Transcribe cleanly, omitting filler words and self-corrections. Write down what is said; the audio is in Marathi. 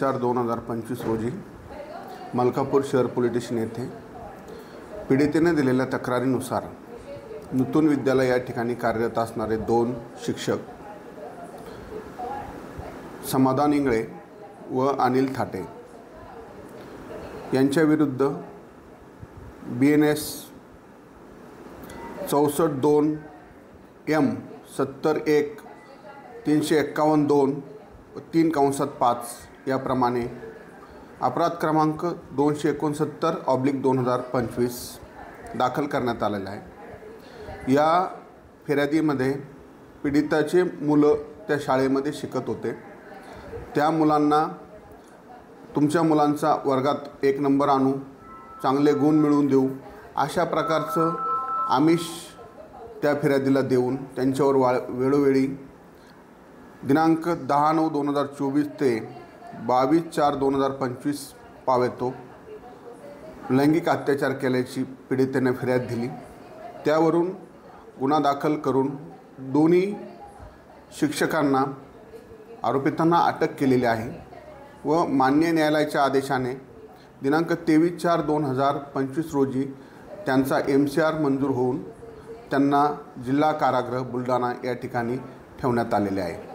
4/2025 रोजी मलकापूर शहर पोलीस स्टेशन येथे पीडितेने दिलेल्या तक्रारीनुसार नूतन विद्यालय या ठिकाणी कार्यरत असणारे 2 शिक्षक समाधान इंगळे व अनिल थाटे यांच्या विरुद्ध BNS 64-2 M 70-1 351-2 3/5 याप्रमाणे अपराध क्रमांक 269/2025 दाखल करण्यात आलेला आहे। या फिर्यादीमध्ये पीडिताचे मुलं त्या शाळेमध्ये शिकत होते। त्या मुलांना तुमच्या मुलांचा वर्गात 1 नंबर आणू, चांगले गुण मिळवून देऊ अशा प्रकारचं आमिष त्या फिर्यादीला देऊन त्यांच्यावर वेळोवेळी दिनांक 10/9/2024 ते 22/4/2025 पावेतो लैंगिक अत्याचार केल्याची पीडितेने फिर्याद दिली। त्यावरून गुन्हा दाखल करून दोन्ही शिक्षकांना आरोपितांना अटक केलेली आहे व मान्य न्यायालयाच्या आदेशाने दिनांक 23/4/2025 रोजी त्यांचा MCR मंजूर होऊन त्यांना जिल्हा कारागृह बुलढाणा या ठिकाणी ठेवण्यात आलेले आहे।